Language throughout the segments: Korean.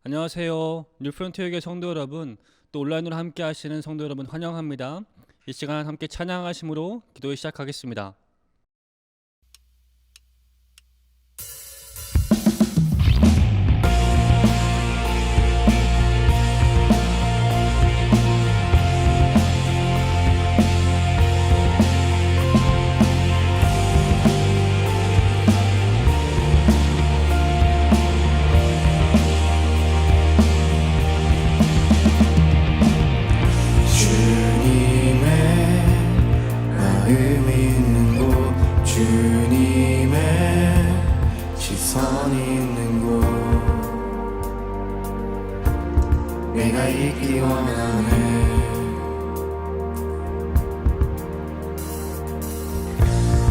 안녕하세요. 뉴프론티어교회 성도 여러분, 또 온라인으로 함께 하시는 성도 여러분 환영합니다. 이 시간 함께 찬양하심으로 기도를 시작하겠습니다. 내가 있기 원하네.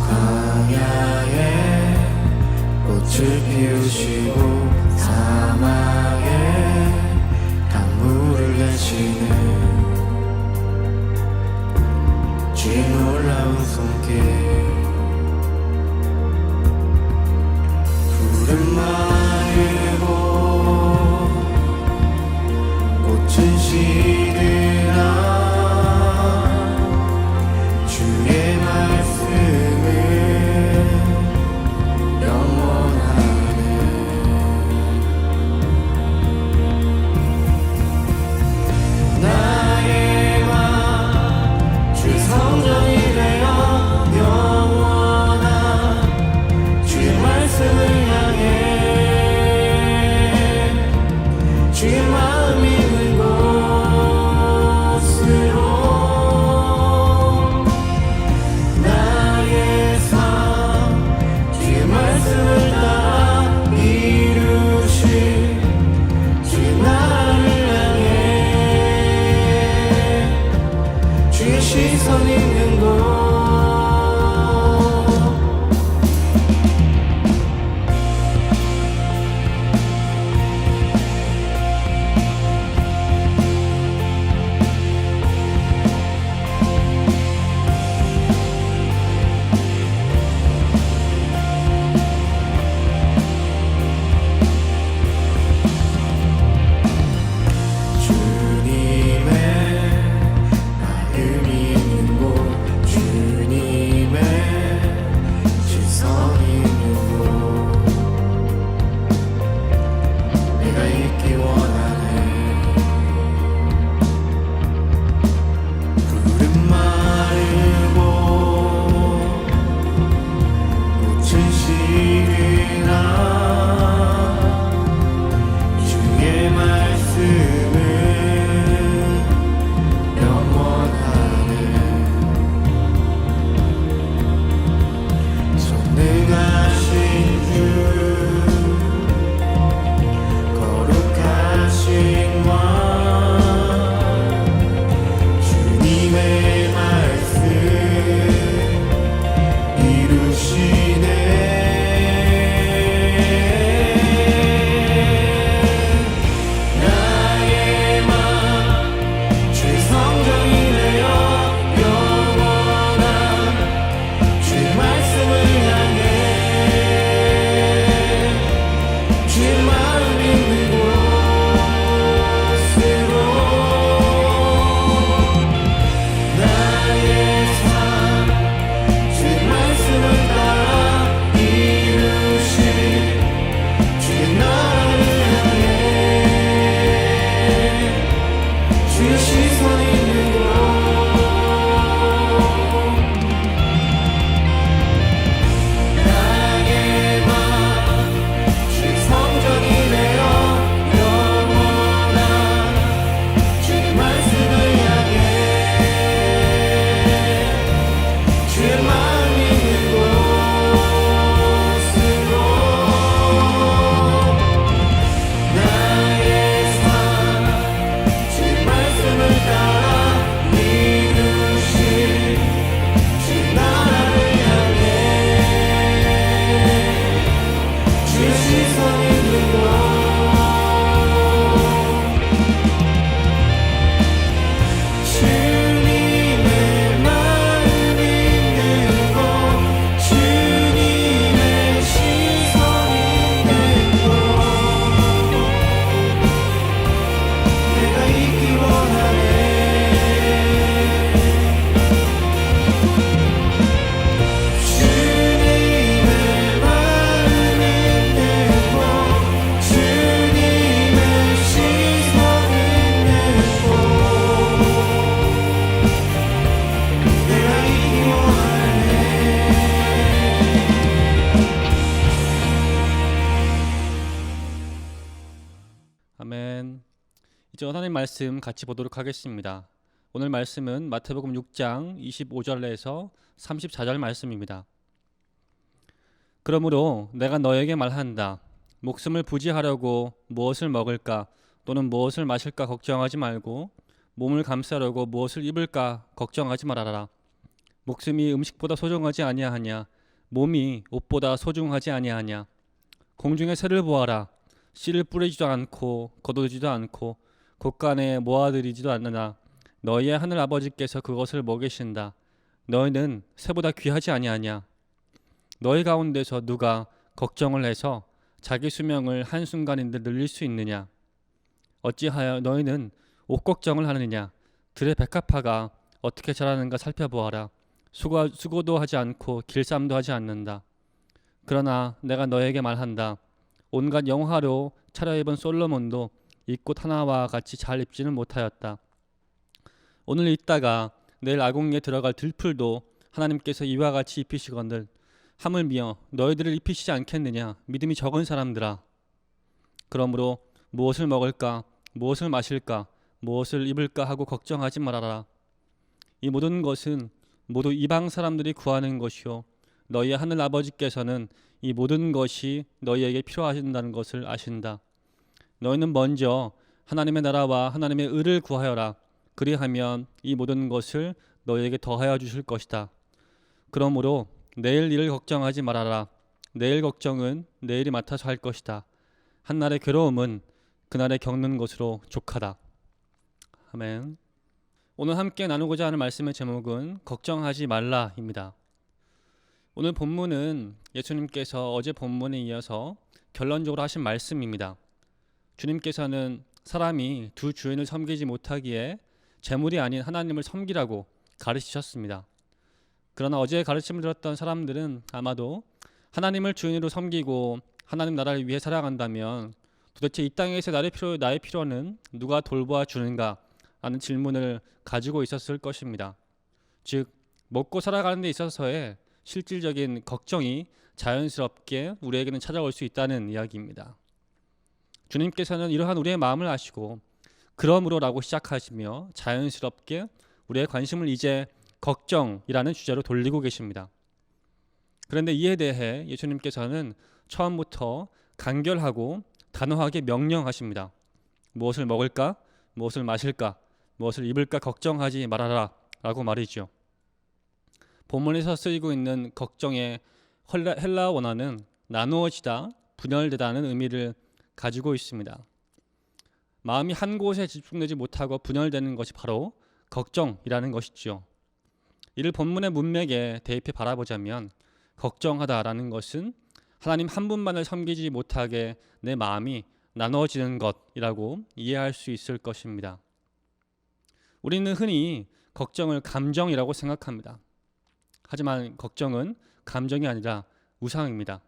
광야에 꽃을 피우시고 사막에 강물을 내시는 주의 놀라운 손길, 푸른 마르고 꽃은 시드나 주의 말씀은 영원하네. 나의 맘 주 성전이 되어 영원한 주의 말씀을 향해 주의 마음이 시선 있는 곳, 나의 아멘. 이제 하나님 말씀 같이 보도록 하겠습니다. 오늘 말씀은 마태복음 6장 25절에서 34절 말씀입니다. 그러므로 내가 너에게 말한다. 목숨을 부지하려고 무엇을 먹을까 또는 무엇을 마실까 걱정하지 말고 몸을 감싸려고 무엇을 입을까 걱정하지 말아라. 목숨이 음식보다 소중하지 아니하냐 몸이 옷보다 소중하지 아니하냐. 공중의 새를 보아라. 씨를 뿌리지도 않고 거두지도 않고 곳간에 모아들이지도 않느나 너희의 하늘 아버지께서 그것을 먹이신다. 너희는 새보다 귀하지 아니하냐. 너희 가운데서 누가 걱정을 해서 자기 수명을 한순간인데 늘릴 수 있느냐. 어찌하여 너희는 옷 걱정을 하느냐. 들의 백합화가 어떻게 자라는가 살펴보아라. 수고도 하지 않고 길쌈도 하지 않는다. 그러나 내가 너에게 말한다. 온갖 영화로 차려입은 솔로몬도 이 꽃 하나와 같이 잘 입지는 못하였다. 오늘 입다가 내일 아궁이에 들어갈 들풀도 하나님께서 이와 같이 입히시거늘 하물며 너희들을 입히시지 않겠느냐. 믿음이 적은 사람들아. 그러므로 무엇을 먹을까 무엇을 마실까 무엇을 입을까 하고 걱정하지 말아라. 이 모든 것은 모두 이방 사람들이 구하는 것이요 너희의 하늘 아버지께서는 이 모든 것이 너희에게 필요하신다는 것을 아신다. 너희는 먼저 하나님의 나라와 하나님의 의를 구하여라. 그리하면 이 모든 것을 너희에게 더하여 주실 것이다. 그러므로 내일 일을 걱정하지 말아라. 내일 걱정은 내일이 맡아서 할 것이다. 한날의 괴로움은 그날에 겪는 것으로 족하다. 아멘. 오늘 함께 나누고자 하는 말씀의 제목은 걱정하지 말라입니다. 오늘 본문은 예수님께서 어제 본문에 이어서 결론적으로 하신 말씀입니다. 주님께서는 사람이 두 주인을 섬기지 못하기에 재물이 아닌 하나님을 섬기라고 가르치셨습니다. 그러나 어제 가르침을 들었던 사람들은 아마도 하나님을 주인으로 섬기고 하나님 나라를 위해 살아간다면 도대체 이 땅에서 나의 필요는 누가 돌보아 주는가 하는 질문을 가지고 있었을 것입니다. 즉 먹고 살아가는 데 있어서의 실질적인 걱정이 자연스럽게 우리에게는 찾아올 수 있다는 이야기입니다. 주님께서는 이러한 우리의 마음을 아시고 그러므로라고 시작하시며 자연스럽게 우리의 관심을 이제 걱정이라는 주제로 돌리고 계십니다. 그런데 이에 대해 예수님께서는 처음부터 간결하고 단호하게 명령하십니다. 무엇을 먹을까? 무엇을 마실까? 무엇을 입을까? 걱정하지 말아라 라고 말이죠. 본문에서 쓰이고 있는 걱정의 헬라어 원어는 나누어지다, 분열되다는 의미를 가지고 있습니다. 마음이 한 곳에 집중되지 못하고 분열되는 것이 바로 걱정이라는 것이죠. 이를 본문의 문맥에 대입해 바라보자면 걱정하다라는 것은 하나님 한 분만을 섬기지 못하게 내 마음이 나눠지는 것이라고 이해할 수 있을 것입니다. 우리는 흔히 걱정을 감정이라고 생각합니다. 하지만 걱정은 감정이 아니라 우상입니다.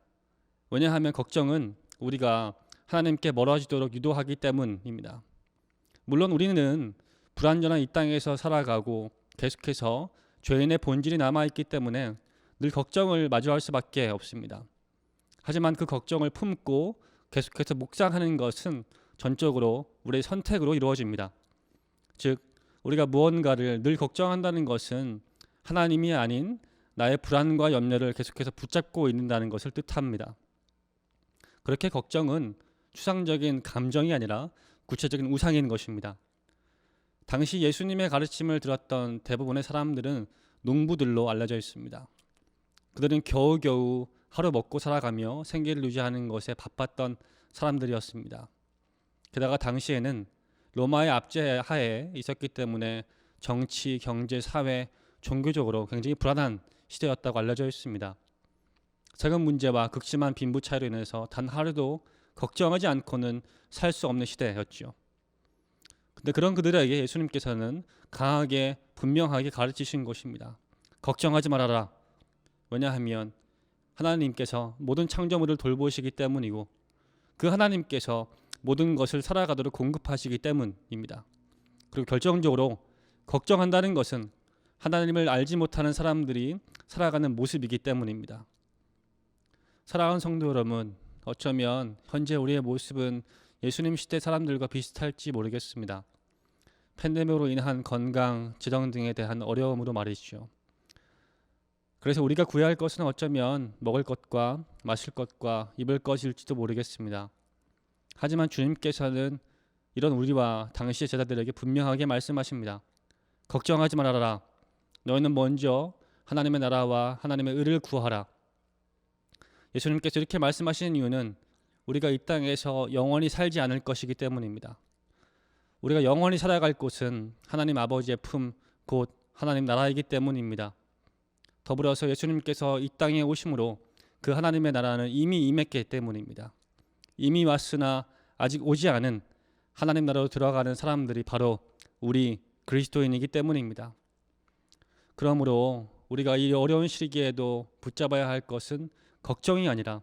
왜냐하면 걱정은 우리가 하나님께 멀어지도록 유도하기 때문입니다. 물론 우리는 불완전한 이 땅에서 살아가고 계속해서 죄인의 본질이 남아있기 때문에 늘 걱정을 마주할 수밖에 없습니다. 하지만 그 걱정을 품고 계속해서 묵상하는 것은 전적으로 우리의 선택으로 이루어집니다. 즉 우리가 무언가를 늘 걱정한다는 것은 하나님이 아닌 나의 불안과 염려를 계속해서 붙잡고 있는다는 것을 뜻합니다. 그렇게 걱정은 추상적인 감정이 아니라 구체적인 우상인 것입니다. 당시 예수님의 가르침을 들었던 대부분의 사람들은 농부들로 알려져 있습니다. 그들은 겨우겨우 하루 먹고 살아가며 생계를 유지하는 것에 바빴던 사람들이었습니다. 게다가 당시에는 로마의 압제 하에 있었기 때문에 정치, 경제, 사회, 종교적으로 굉장히 불안한 시대였다고 알려져 있습니다. 세금 문제와 극심한 빈부 차이로 인해서 단 하루도 걱정하지 않고는 살 수 없는 시대였죠. 근데 그런 그들에게 예수님께서는 강하게 분명하게 가르치신 것입니다. 걱정하지 말아라. 왜냐하면 하나님께서 모든 창조물을 돌보시기 때문이고 그 하나님께서 모든 것을 살아가도록 공급하시기 때문입니다. 그리고 결정적으로 걱정한다는 것은 하나님을 알지 못하는 사람들이 살아가는 모습이기 때문입니다. 사랑하는 성도 여러분, 어쩌면 현재 우리의 모습은 예수님 시대 사람들과 비슷할지 모르겠습니다. 팬데믹으로 인한 건강, 재정 등에 대한 어려움으로 말이죠. 그래서 우리가 구해야 할 것은 어쩌면 먹을 것과 마실 것과 입을 것일지도 모르겠습니다. 하지만 주님께서는 이런 우리와 당시의 제자들에게 분명하게 말씀하십니다. 걱정하지 말아라. 너희는 먼저 하나님의 나라와 하나님의 의를 구하라. 예수님께서 이렇게 말씀하시는 이유는 우리가 이 땅에서 영원히 살지 않을 것이기 때문입니다. 우리가 영원히 살아갈 곳은 하나님 아버지의 품, 곧 하나님 나라이기 때문입니다. 더불어서 예수님께서 이 땅에 오심으로 그 하나님의 나라는 이미 임했기 때문입니다. 이미 왔으나 아직 오지 않은 하나님 나라로 들어가는 사람들이 바로 우리 그리스도인이기 때문입니다. 그러므로 우리가 이 어려운 시기에도 붙잡아야 할 것은 걱정이 아니라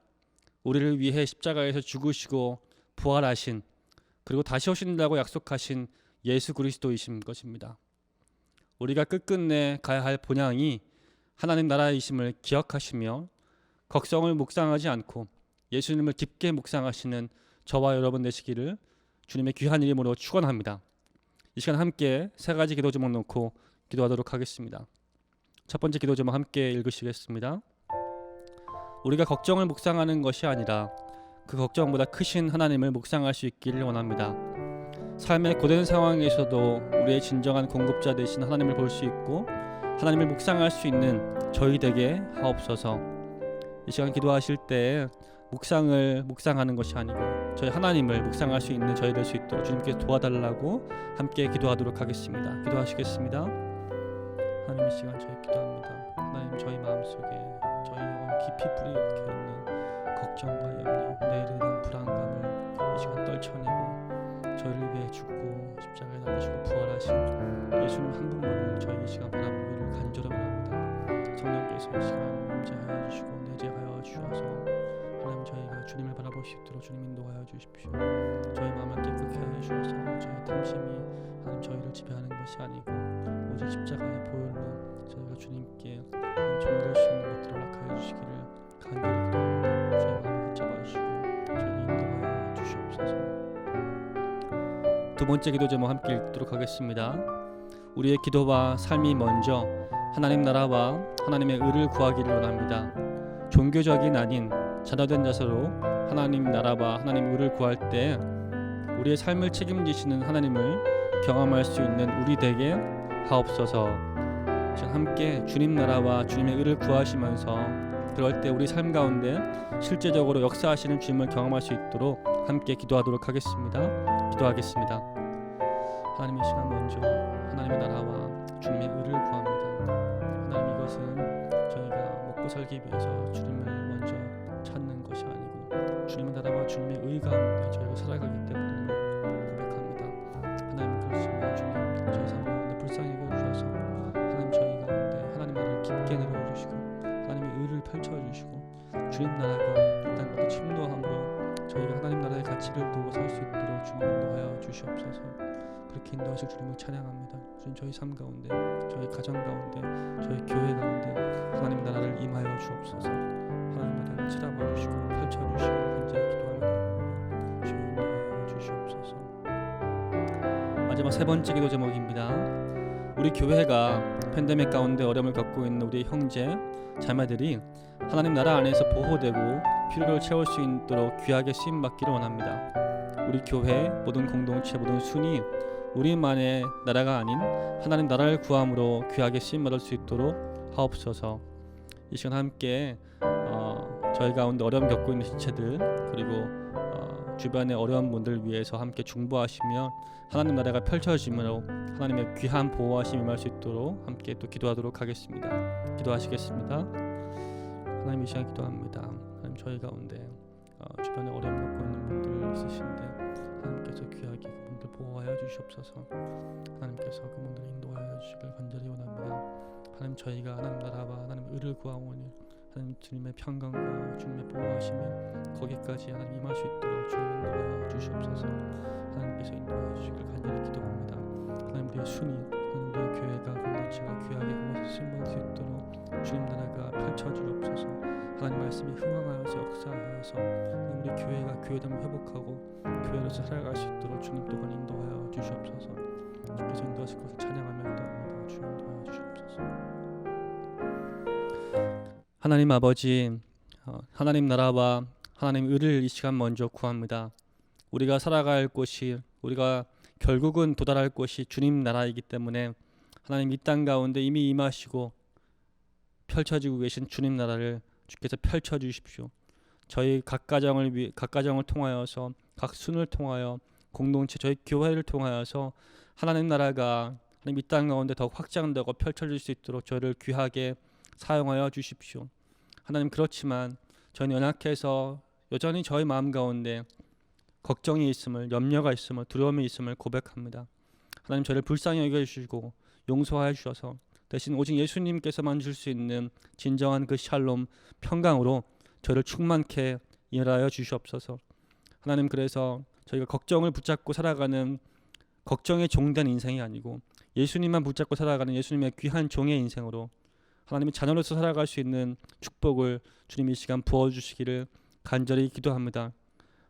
우리를 위해 십자가에서 죽으시고 부활하신 그리고 다시 오신다고 약속하신 예수 그리스도이신 것입니다. 우리가 끝끝내 가야 할 본향이 하나님 나라이심을 기억하시며 걱정을 묵상하지 않고 예수님을 깊게 묵상하시는 저와 여러분 되시기를 주님의 귀한 이름으로 축원합니다. 이 시간 함께 세 가지 기도 제목 놓고 기도하도록 하겠습니다. 첫 번째 기도 제목 함께 읽으시겠습니다. 우리가 걱정을 묵상하는 것이 아니라 그 걱정보다 크신 하나님을 묵상할 수 있기를 원합니다. 삶의 고된 상황에서도 우리의 진정한 공급자 되신 하나님을 볼 수 있고 하나님을 묵상할 수 있는 저희 되게 하옵소서. 이 시간 기도하실 때 묵상을 묵상하는 것이 아니고 저희 하나님을 묵상할 수 있는 저희 될 수 있도록 주님께서 도와달라고 함께 기도하도록 하겠습니다. 기도하시겠습니다. 하나님 이 시간 저희 기도합니다. 하나님 저희 마음속에 저희 영혼 깊이 뿌리 박혀 있는 걱정과 염려, 내일에 대한 불안감을 이 시간 떨쳐내고 저희를 위해 죽고 십자가에 달리시고 부활하신 예수님 한 분만을 저희 이 시간 바라보기를 간절히 바랍니다. 성령께서 이 시간 임재하여 주시고 내재하여 주셔서 하나님 저희가 주님을 바라볼 수 있도록 주님 인도하여 주십시오. 저희 마음을 깨끗게 하여 주셔서 저희 탐심이 하나님 저희를 지배하는 것이 아니고 오직 십자가의 보혈로 저희가 주님께 종될 수 있는 것들을 허락하여 주시기를 간절히 기도합니다. 저희 마음을 붙잡아 주시고 저희를 인도하여 주시옵소서. 두 번째 기도 제목 함께 읽도록 하겠습니다. 우리의 기도와 삶이 먼저 하나님 나라와 하나님의 의를 구하기를 원합니다. 종교적인 아닌 자녀된 자세로 하나님 나라와 하나님 의를 구할 때 우리의 삶을 책임지시는 하나님을 경험할 수 있는 우리 되게 하옵소서. 함께 주님 나라와 주님의 의를 구하시면서 그럴 때 우리 삶 가운데 실제적으로 역사하시는 주님을 경험할 수 있도록 함께 기도하도록 하겠습니다. 기도하겠습니다. 하나님 이 시간 먼저 하나님의 나라와 주님의 의를 구합니다. 하나님 이것은 저희가 먹고 살기 위해서 주님을 먼저 찾는 것이 아니고 주님의 나라와 주님의 의 가운데 저희가 살아가기 때문에 고백합니다. 하나님 그렇습니다. 주님 저희 삶 가운데 불쌍히 여겨주셔서 하나님 저희 가운데 하나님 나라를 깊게 내려주시고 하나님의 의를 펼쳐주시고 주님 나라가 이 땅보다 침노함으로 저희가 하나님 나라의 가치를 두고 살 수 있도록 주님 인도하여 주시옵소서. 그렇게 인도하실 주님을 찬양합니다. 주님 저희 삶 가운데 저희 가정 가운데 저희 교회 가운데 하나님 나라를 임하여 주옵소서. 하나님 나라를 치닫아 주시고 펼쳐주시고 간절히 기도합니다. 주님 인도하여 주시옵소서. 마지막 세 번째 기도 제목입니다. 우리 교회가 팬데믹 가운데 어려움을 겪고 있는 우리 형제 자매들이 하나님 나라 안에서 보호되고 필요를 채울 수 있도록 귀하게 쓰임받기를 원합니다. 우리 교회 모든 공동체 모든 순이 우리만의 나라가 아닌 하나님 나라를 구함으로 귀하게 쓰임받을 수 있도록 하옵소서. 이 시간 함께 저희 가운데 어려움 겪고 있는 지체들 그리고 주변의 어려운 분들 위해서 함께 중보하시며 하나님 나라가 펼쳐지므로 하나님의 귀한 보호하심이 임할 수 있도록 함께 또 기도하도록 하겠습니다. 기도하시겠습니다. 하나님 이 시간 기도합니다. 하나님 저희 가운데 주변에 어려움 겪고 있는 분들 있으신데 하나님께서 귀하게 그분들 보호하여 주시옵소서. 하나님께서 그분들 인도하여 주시길 간절히 원합니다. 하나님 저희가 하나님 나라와 하나님의 의를 구하오니 하나님 주님의 평강과 주님의 보호하심이 거기까지 하나님 임할 수 있도록 주님 인도하여 주시옵소서. 하나님께서 인도하여 주시길 간절히 기도합니다. 하나님 우리의 순위 하나님 우리의 교회가 공동체가 귀하게 그곳에 쓰임받을 수 있도록 주님 나라가 펼쳐주옵소서. 하나님 말씀이 흥황하여서 역사하여서 우리 교회가 교회됨을 회복하고 교회로서 살아갈 수 있도록 주님 또한 인도하여 주시옵소서. 주께서 인도하실 것을 찬양하며 기도합니다. 주님 인도하여 주시옵소서. 하나님 아버지, 하나님 나라와 하나님 의를 이 시간 먼저 구합니다. 우리가 살아갈 곳이, 우리가 결국은 도달할 곳이 주님 나라이기 때문에 하나님 이 땅 가운데 이미 임하시고 펼쳐지고 계신 주님 나라를 주께서 펼쳐 주십시오. 저희 각 가정을 통하여서, 각 순을 통하여, 공동체 저희 교회를 통하여서 하나님 나라가 하나님 이 땅 가운데 더욱 확장되고 펼쳐질 수 있도록 저희를 귀하게 사용하여 주십시오. 하나님, 그렇지만 저희는 연약해서 여전히 저희 마음 가운데 걱정이 있음을, 염려가 있음을, 두려움이 있음을 고백합니다. 하나님, 저희를 불쌍히 여겨주시고 용서하여 주셔서 대신 오직 예수님께서만 줄 수 있는 진정한 그 샬롬, 평강으로 저희를 충만케 일하여 주시옵소서. 하나님, 그래서 저희가 걱정을 붙잡고 살아가는 걱정의 종된 인생이 아니고 예수님만 붙잡고 살아가는 예수님의 귀한 종의 인생으로 하나님의 자녀로서 살아갈 수 있는 축복을 주님 이 시간 부어주시기를 간절히 기도합니다.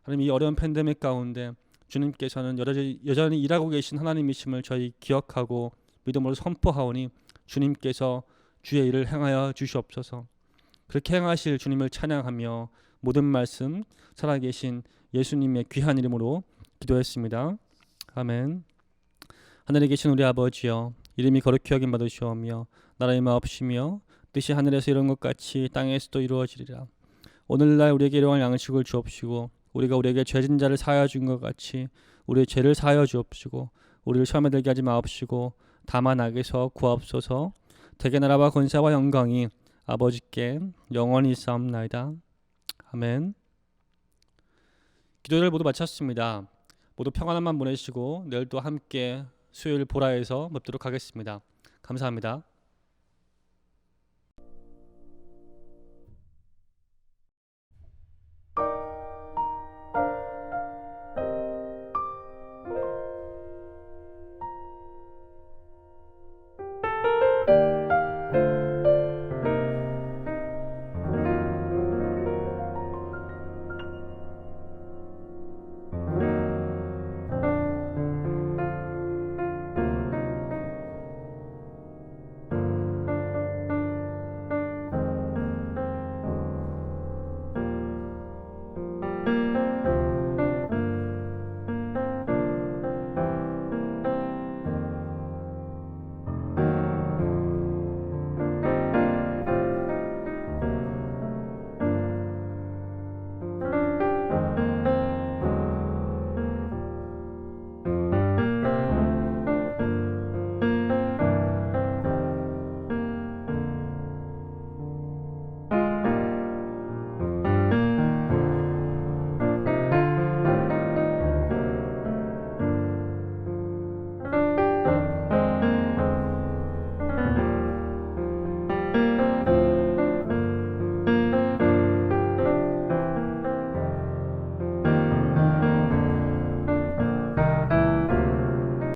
하나님, 이 어려운 팬데믹 가운데 주님께서는 여전히 일하고 계신 하나님이심을 저희 기억하고 믿음으로 선포하오니 주님께서 주의 일을 행하여 주시옵소서. 그렇게 행하실 주님을 찬양하며 모든 말씀 살아계신 예수님의 귀한 이름으로 기도했습니다. 아멘. 하늘에 계신 우리 아버지여, 이름이 거룩히 여김 받으시오며 나라의 마옵시며 뜻이 하늘에서 이룬 것 같이 땅에서도 이루어지리라. 오늘날 우리에게 일용할 양식을 주옵시고 우리가 우리에게 죄진 자를 사하여 준 것 같이 우리의 죄를 사하여 주옵시고 우리를 시험에 들게 하지 마옵시고 다만 악에서 구하옵소서. 대개 나라와 권세와 영광이 아버지께 영원히 있사옵나이다. 아멘. 기도를 모두 마쳤습니다. 모두 평안한 밤 보내시고 내일 또 함께 수요일 보라에서 뵙도록 하겠습니다. 감사합니다.